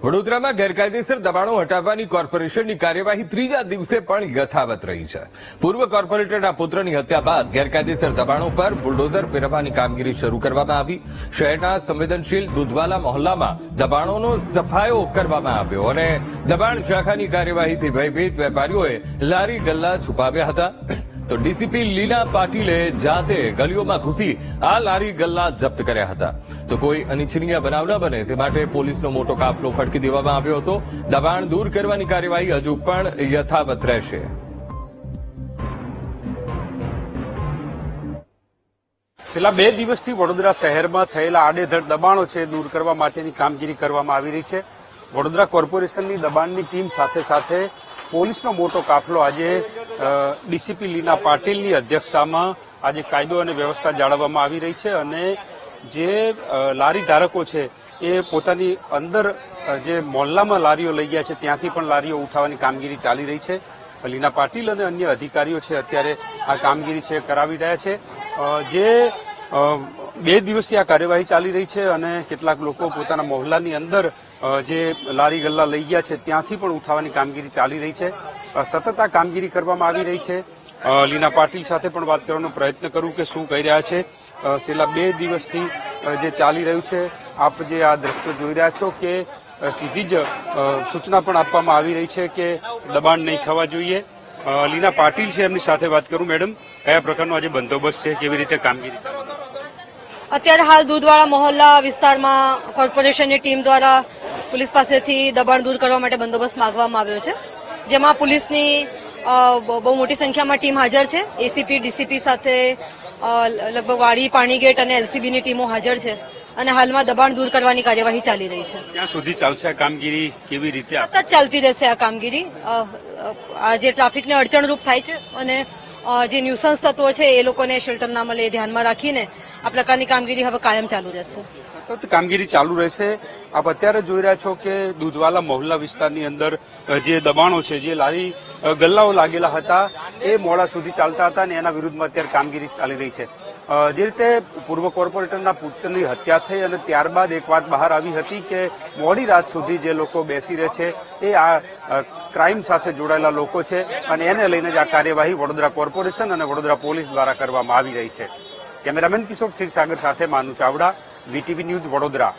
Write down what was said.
વડોદરામાં ગેરકાયદેસર દબાણો હટાવવાની કોર્પોરેશનની કાર્યવાહી ત્રીજા દિવસે પણ યથાવત રહી છે. પૂર્વ કોર્પોરેટરના પુત્રની હત્યા બાદ ગેરકાયદેસર દબાણો પર બુલડોઝર ફેરવવાની કામગીરી શરૂ કરવામાં આવી. શહેરના સંવેદનશીલ દુધવાલા મહોલ્લામાં દબાણોનો સફાયો કરવામાં આવ્યો અને દબાણ શાખાની કાર્યવાહીથી ભયભીત વેપારીઓએ લારી ગલ્લા છુપાવ્યા હતા. તો ડીસીપી લીના પાટીલે જાતે ગલીઓમાં ઘૂસી આ લારી ગલ્લા જપ્ત કર્યા હતા. તો કોઈ અનિચ્છનીય બનાવ ન બને તે માટે પોલીસનો મોટો કાફલો ફટકી દેવામાં આવ્યો હતો. દબાણ દૂર કરવાની કાર્યવાહી હજુ પણ યથાવત રહેશે. છેલ્લા 2 દિવસથી વડોદરા શહેરમાં થયેલા આડેધડ દબાણો છે દૂર કરવા માટેની કામગીરી કરવામાં આવી રહી છે. વડોદરા કોર્પોરેશનની દબાણની ટીમ સાથે સાથે પોલીસનો મોટો કાફલો આજે ડીસીપી લીના પાટીલની અધ્યક્ષતામાં આજે કાયદો અને વ્યવસ્થા જાળવવામાં આવી રહી છે અને જે લારી ધારકો છે એ પોતાની અંદર જે મોહલ્લામાં લારીઓ લઈ ગયા છે ત્યાંથી પણ લારીઓ ઉઠાવવાની કામગીરી ચાલી રહી છે. લીના પાટીલ અને અન્ય અધિકારીઓ છે અત્યારે આ કામગીરી છે કરાવી રહ્યા છે. જે 2 દિવસથી આ કાર્યવાહી ચાલી રહી છે અને કેટલાક લોકો પોતાના મોહલ્લાની અંદર જે લારી ગલ્લા લઈ ગયા છે ત્યાંથી પણ ઉઠાવવાની કામગીરી ચાલી રહી છે. સતત આ કામગીરી કરવામાં આવી રહી છે. લીના પાટીલ સાથે પણ વાત કરવાનો પ્રયત્ન કરું કે શું કહી રહ્યા છે. છેલ્લા 2 દિવસથી જે ચાલી રહ્યું છે આપ જે આ દ્રશ્યો જોઈ રહ્યા છો કે સીધી જ સૂચના પણ આપવામાં આવી રહી છે કે દબાણ નહીં થવા જોઈએ. લીના પાટીલ છે એમની સાથે વાત કરું. મેડમ, કયા પ્રકારનો આજે બંદોબસ્ત છે, કેવી રીતે કામગીરી ચાલી રહી છે? અત્યારે હાલ દૂધવાળા મહોલ્લા વિસ્તારમાં કોર્પોરેશનની ટીમ દ્વારા પોલીસ પાસેથી દબાણ દૂર કરવા માટે બંદોબસ્ત માંગવામાં આવ્યો છે, જેમાં પોલીસની બહુ મોટી સંખ્યામાં ટીમ હાજર છે. એસીપી ડીસીપી સાથે લગભગ વાડી, પાણીગેટ અને એલસીબીની ટીમો હાજર છે અને હાલમાં દબાણ દૂર કરવાની કાર્યવાહી ચાલી રહી છે. ક્યાં સુધી ચાલશે આ કામગીરી, કેવી રીતે? સતત ચાલતી રહેશે આ કામગીરી. જે ટ્રાફિકને અડચણરૂપ થાય છે અને જે ન્યુસન્સ તત્વો છે એ લોકોને શેલ્ટર ના મળે એ ધ્યાનમાં રાખીને આ પ્રકારની કામગીરી હવે કાયમ ચાલુ રહેશે. કામગીરી ચાલુ રહેશે. આપ અત્યારે જોઈ રહ્યા છો કે દૂધવાલા મહોલ્લા વિસ્તારની અંદર જે દબાણો છે, જે લારી ગલ્લાઓ લાગેલા હતા એ મોડા સુધી ચાલતા હતા અને એના વિરુદ્ધમાં અત્યારે કામગીરી ચાલી રહી છે. જે રીતે પૂર્વ કોર્પોરેટરના પુત્રની હત્યા થઈ અને ત્યારબાદ એક વાત બહાર આવી હતી કે મોડી રાત સુધી જે લોકો બેસી રહે છે એ આ ક્રાઇમ સાથે જોડાયેલા લોકો છે અને એને લઈને જ આ કાર્યવાહી વડોદરા કોર્પોરેશન અને વડોદરા પોલીસ દ્વારા કરવામાં આવી રહી છે. કેમેરામેન કિશોર ક્ષીરસાગર સાથે માનુ ચાવડા, વીટીવી ન્યૂઝ, વડોદરા.